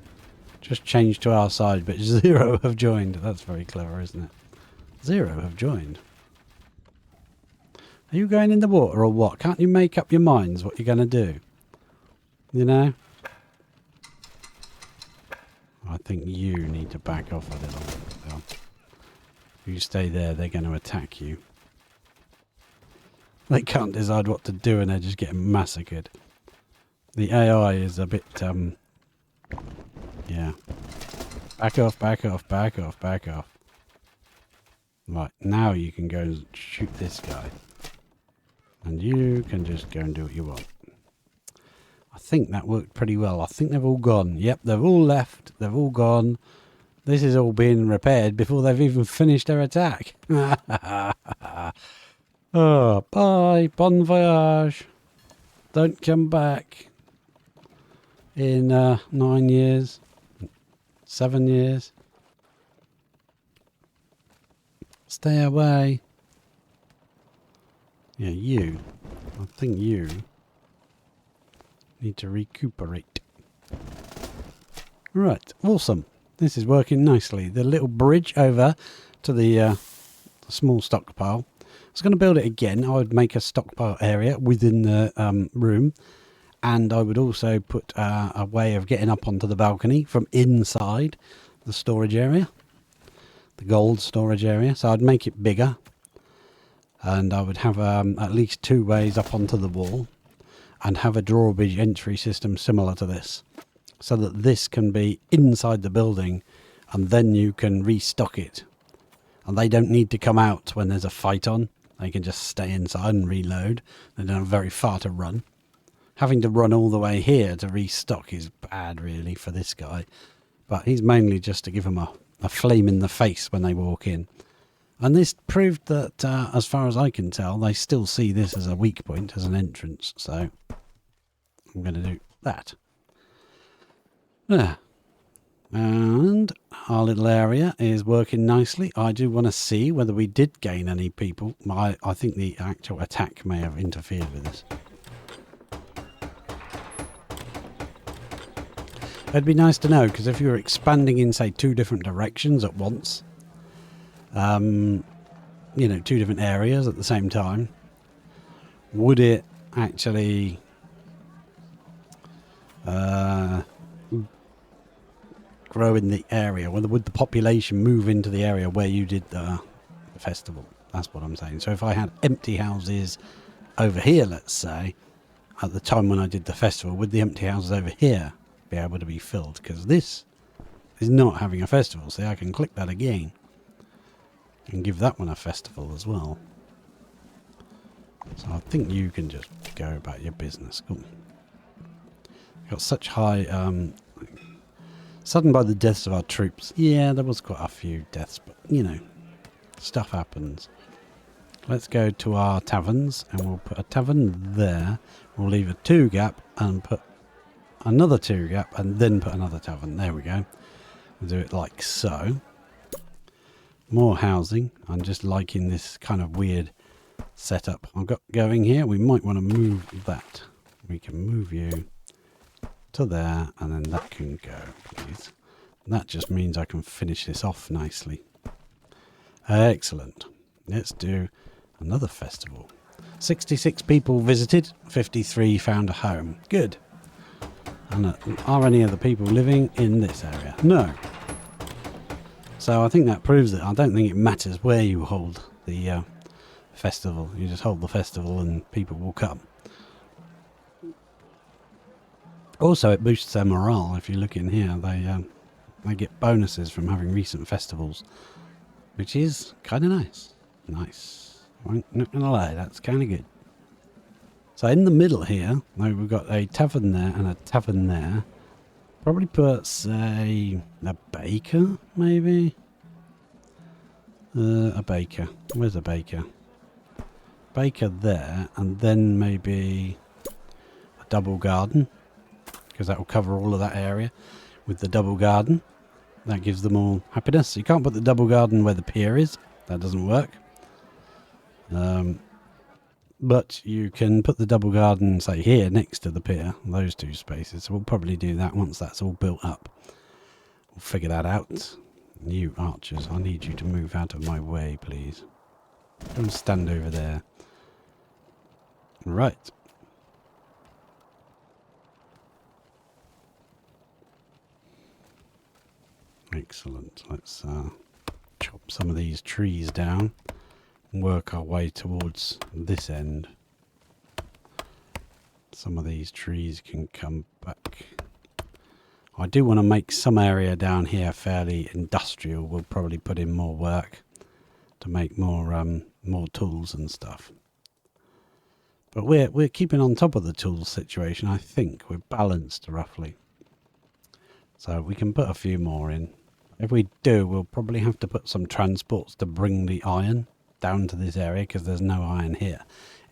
changed to our side, but 0 have joined. That's very clever, isn't it? 0 have joined. Are you going in the water or what? Can't you make up your minds what you're going to do? You know? I think you need to back off a little bit. Phil. If you stay there, they're going to attack you. They can't decide what to do and they're just getting massacred. The AI is a bit, yeah. Back off, back off, back off, back off. Right, now you can go and shoot this guy. And you can just go and do what you want. I think that worked pretty well. I think they've all gone. Yep, they've all left. They've all gone. This is all being repaired before they've even finished their attack. Oh, bye. Bon voyage. Don't come back in 9 years, 7 years. Stay away. Yeah, you. I think you need to recuperate. Right, awesome. This is working nicely. The little bridge over to the small stockpile. I was going to build it again. I would make a stockpile area within the room. And I would also put a way of getting up onto the balcony from inside the storage area. The gold storage area. So I'd make it bigger. And I would have at least 2 ways up onto the wall. And have a drawbridge entry system similar to this. So that this can be inside the building. And then you can restock it. And they don't need to come out when there's a fight on. They can just stay inside and reload. They don't have very far to run. Having to run all the way here to restock is bad, really, for this guy. But he's mainly just to give them a flame in the face when they walk in. And this proved that, as far as I can tell, they still see this as a weak point, as an entrance. So I'm going to do that. There. And our little area is working nicely. I do want to see whether we did gain any people. I think the actual attack may have interfered with this. It'd be nice to know, because if you were expanding in, say, 2 different directions at once, you know, 2 different areas at the same time, would it actually grow in the area? Would the population move into the area where you did the festival? That's what I'm saying. So if I had empty houses over here, let's say, at the time when I did the festival, would the empty houses over here be able to be filled? Because this is not having a festival. See, I can click that again and give that one a festival as well. So I think you can just go about your business. Cool. Got such high saddened by the deaths of our troops. Yeah, there was quite a few deaths, but you know, stuff happens. Let's go to our taverns and we'll put a tavern there. We'll leave a 2 gap and put another 2 gap and then put another tavern. There we go. We'll do it like so. More housing. I'm just liking this kind of weird setup I've got going here. We might want to move that. We can move you to there and then that can go, please. That just means I can finish this off nicely. Excellent. Let's do another festival. 66 people visited, 53 found a home. Good. And are any of the people living in this area? No. So I think that proves it. I don't think it matters where you hold the festival. You just hold the festival and people will come. Also, it boosts their morale. If you look in here, they get bonuses from having recent festivals, which is kind of nice. Nice. I'm not going to lie, that's kind of good. So in the middle here, we've got a tavern there and a tavern there. Probably put, say, a baker, maybe? A baker. Where's a baker? Baker there, and then maybe a double garden, because that will cover all of that area with the double garden. That gives them all happiness. You can't put the double garden where the pier is. That doesn't work. But you can put the double garden, say, here next to the pier, those 2 spaces. So we'll probably do that once that's all built up. We'll figure that out. You archers, I need you to move out of my way, please. Don't stand over there. Right. Excellent. Let's chop some of these trees down. Work our way towards this end. Some of these trees can come back. I do want to make some area down here fairly industrial. We'll probably put in more work to make more tools and stuff. But we're keeping on top of the tools situation. I think we're balanced roughly. So we can put a few more in. If we do, we'll probably have to put some transports to bring the iron down to this area because there's no iron here.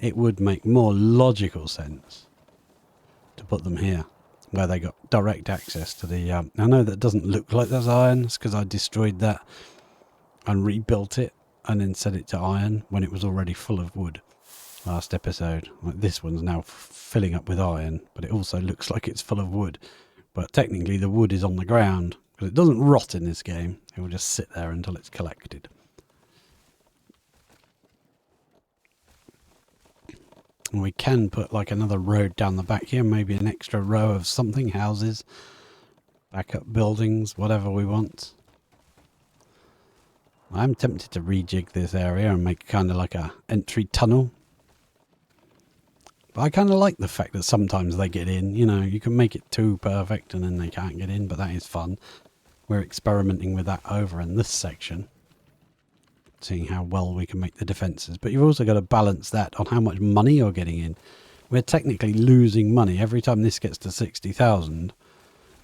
It would make more logical sense to put them here where they got direct access to the I know that doesn't look like there's iron. It's because I destroyed that and rebuilt it and then set it to iron when it was already full of wood. last episode. Like this one's now filling up with iron, but it also looks like it's full of wood. But technically the wood is on the ground, because it doesn't rot in this game. It will just sit there until it's collected. And we can put like another road down the back here, maybe an extra row of something, houses, backup buildings, whatever we want. I'm tempted to rejig this area and make kind of like a entry tunnel. But I kind of like the fact that sometimes they get in. You know, you can make it too perfect and then they can't get in, but that is fun. We're experimenting with that over in this section, seeing how well we can make the defences. But you've also got to balance that on how much money you're getting in. We're technically losing money every time this gets to 60,000.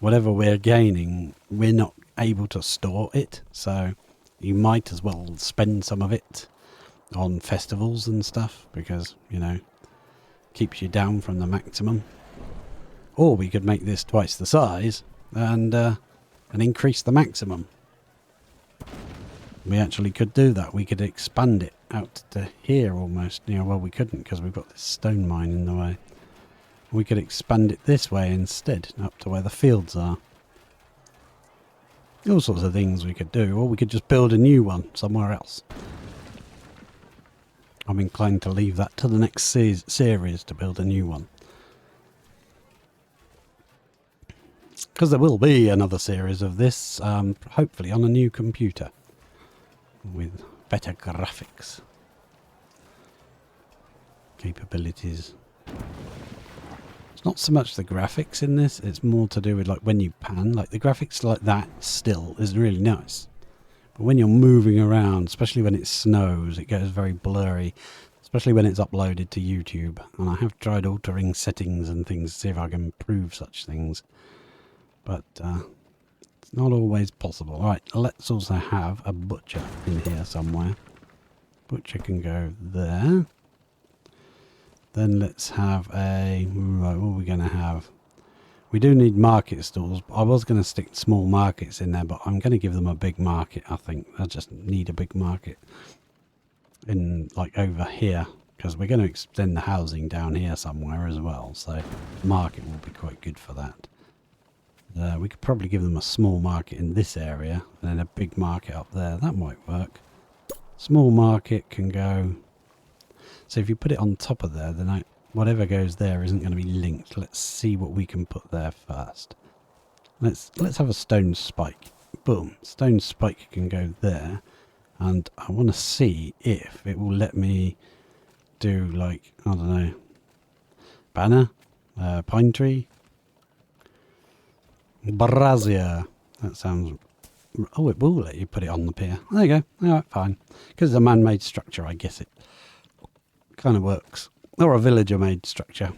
Whatever we're gaining, we're not able to store it. So you might as well spend some of it on festivals and stuff, because, you know, keeps you down from the maximum. Or we could make this twice the size and increase the maximum. We actually could do that. We could expand it out to here almost. You know, well, we couldn't because we've got this stone mine in the way. We could expand it this way instead, up to where the fields are. All sorts of things we could do, or we could just build a new one somewhere else. I'm inclined to leave that to the next series to build a new one. Because there will be another series of this, hopefully on a new computer with better graphics capabilities. It's not so much the graphics in this, it's more to do with like when you pan, like the graphics like that still is really nice. But when you're moving around, especially when it snows, it goes very blurry, especially when it's uploaded to YouTube. And I have tried altering settings and things to see if I can improve such things. But it's not always possible. Right, let's also have a butcher in here somewhere. Butcher can go there. Then let's have a... Right, what are we going to have? We do need market stalls. I was going to stick small markets in there, but I'm going to give them a big market, I think. I just need a big market in, like, over here, because we're going to extend the housing down here somewhere as well. So market will be quite good for that. We could probably give them a small market in this area and then a big market up there. That might work. Small market can go... So if you put it on top of there, then whatever goes there isn't going to be linked. Let's see what we can put there first. Let's have a stone spike. Boom. Stone spike can go there. And I want to see if it will let me do, like, I don't know, banner, pine tree, brazier. That sounds... Oh, it will let you put it on the pier. There you go. All right, fine. Because it's a man-made structure, I guess it kind of works. Or a villager-made structure.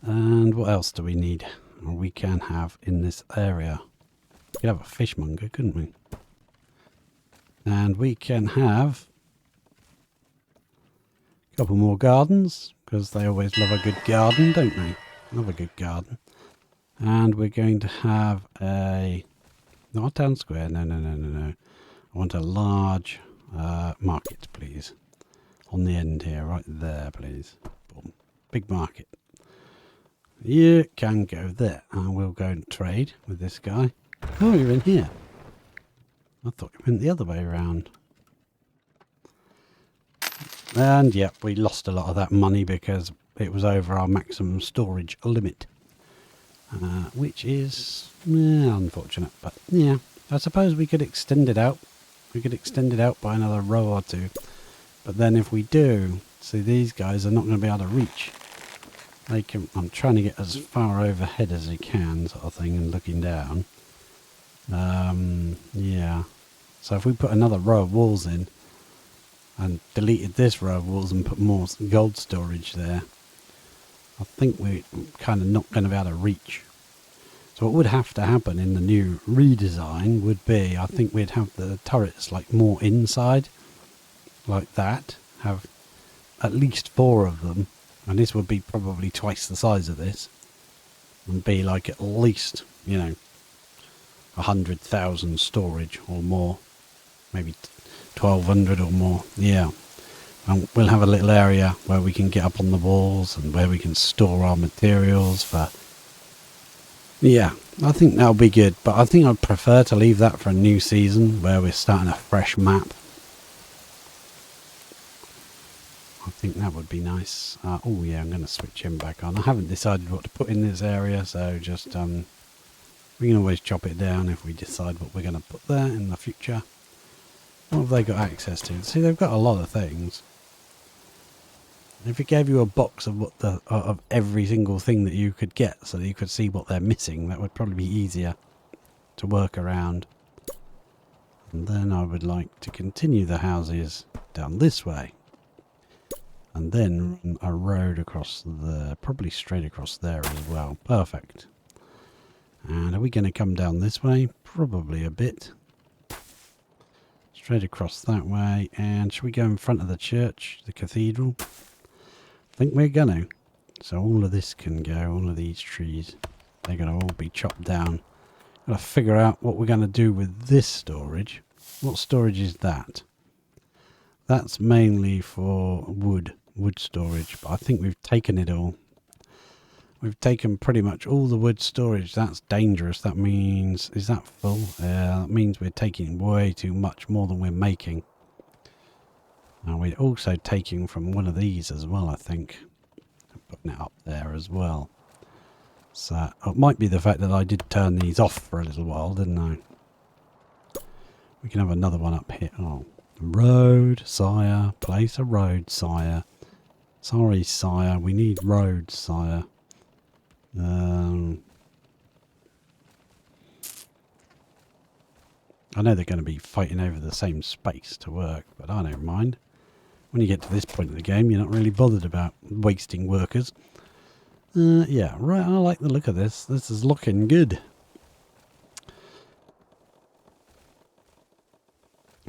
And what else do we need? Or we can have in this area. We could have a fishmonger, couldn't we? And we can have a couple more gardens, because they always love a good garden, don't they? Love a good garden. And we're going to have a... Not a town square, no. I want a large market, please. On the end here, right there, please. Boom. Big market. You can go there. And we'll go and trade with this guy. Oh, you're in here. I thought you went the other way around. And, yep, we lost a lot of that money because it was over our maximum storage limit. Which is unfortunate, but yeah. I suppose we could extend it out. We could extend it out by another row or two. But then if we do, see, these guys are not going to be able to reach. They can. I'm trying to get as far overhead as I can, sort of thing, and looking down. Yeah. So if we put another row of walls in, and deleted this row of walls and put more gold storage there, I think we're kind of not going to be able to reach. So what would have to happen in the new redesign would be, I think we'd have the turrets like more inside, like that, have at least 4 of them, and this would be probably twice the size of this, and be like at least, you know, 100,000 storage or more, maybe 1200 or more. Yeah. And we'll have a little area where we can get up on the walls and where we can store our materials for... Yeah, I think that'll be good. But I think I'd prefer to leave that for a new season where we're starting a fresh map. I think that would be nice. Oh yeah, I'm going to switch him back on. I haven't decided what to put in this area, so just... we can always chop it down if we decide what we're going to put there in the future. What have they got access to? See, they've got a lot of things. If it gave you a box of what of every single thing that you could get, so that you could see what they're missing, that would probably be easier to work around. And then I would like to continue the houses down this way, and then run a road across there, probably straight across there as well. Perfect. And are we going to come down this way? Probably a bit. Straight across that way. And should we go in front of the church, the cathedral? I think we're going to. So all of this can go, all of these trees. They're going to all be chopped down. Got to figure out what we're going to do with this storage. What storage is that? That's mainly for wood storage. But I think we've taken it all. We've taken pretty much all the wood storage. That's dangerous. That means... Is that full? Yeah, that means we're taking way too much, more than we're making. And we're also taking from one of these as well, I think. Putting it up there as well. So it might be the fact that I did turn these off for a little while, didn't I? We can have another one up here. Oh, road, sire. Place a road, sire. Sorry, sire. We need road, sire. I know they're going to be fighting over the same space to work, but I don't mind. When you get to this point of the game, you're not really bothered about wasting workers. Yeah, right, I like the look of this. This is looking good.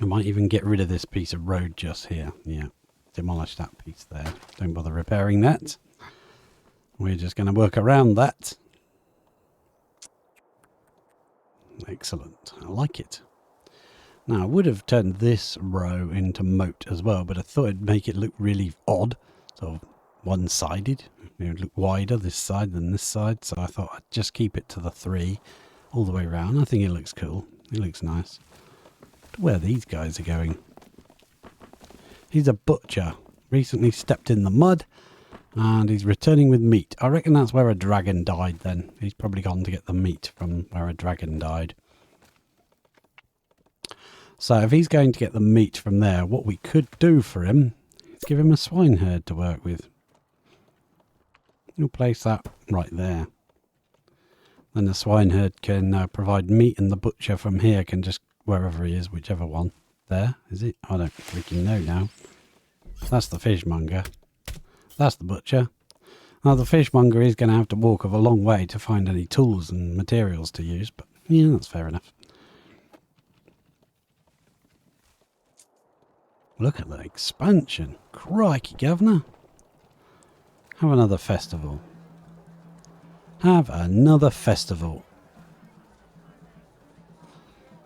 I might even get rid of this piece of road just here. Yeah, demolish that piece there. Don't bother repairing that. We're just going to work around that. Excellent. I like it. Now, I would have turned this row into moat as well, but I thought it'd make it look really odd. Sort of one-sided. It would look wider this side than this side. So I thought I'd just keep it to the 3 all the way around. I think it looks cool. It looks nice. Where these guys are going. He's a butcher. Recently stepped in the mud. And he's returning with meat. I reckon that's where a dragon died then. He's probably gone to get the meat from where a dragon died. So if he's going to get the meat from there, what we could do for him is give him a swineherd to work with. We'll place that right there. Then the swineherd can provide meat, and the butcher from here can just, wherever he is, whichever one. There, is it? I don't freaking know now. That's the fishmonger. That's the butcher. Now the fishmonger is going to have to walk a long way to find any tools and materials to use, but yeah, that's fair enough. Look at the expansion. Crikey, governor. Have another festival. Have another festival.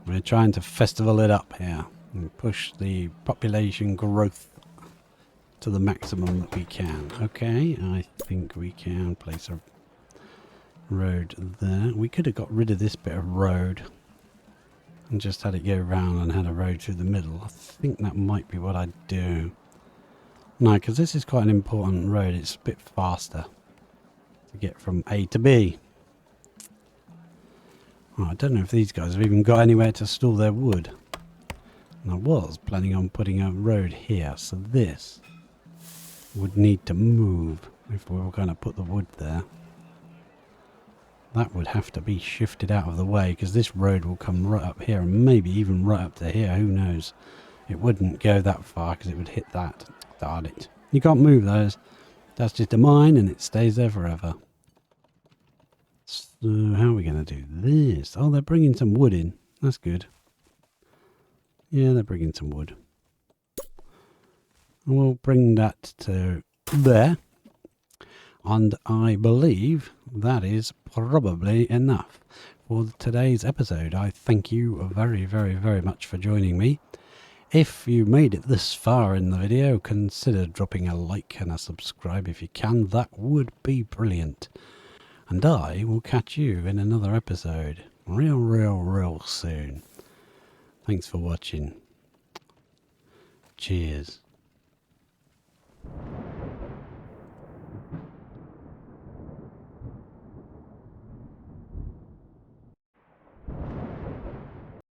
We're trying to festival it up here and push the population growth to the maximum that we can. Okay, I think we can place a road there. We could have got rid of this bit of road and just had it go round and had a road through the middle. I think that might be what I'd do. No, because this is quite an important road. It's a bit faster to get from A to B. Oh, I don't know if these guys have even got anywhere to store their wood. And I was planning on putting a road here, so this would need to move if we were going to put the wood there. That would have to be shifted out of the way, because this road will come right up here and maybe even right up to here. Who knows? It wouldn't go that far because it would hit that. Darn it. You can't move those. That's just a mine and it stays there forever. So how are we going to do this? Oh, they're bringing some wood in. That's good. Yeah, they're bringing some wood. We'll bring that to there. And I believe that is probably enough for today's episode. I thank you very, very, very much for joining me. If you made it this far in the video, consider dropping a like and a subscribe if you can. That would be brilliant. And I will catch you in another episode real soon. Thanks for watching. Cheers.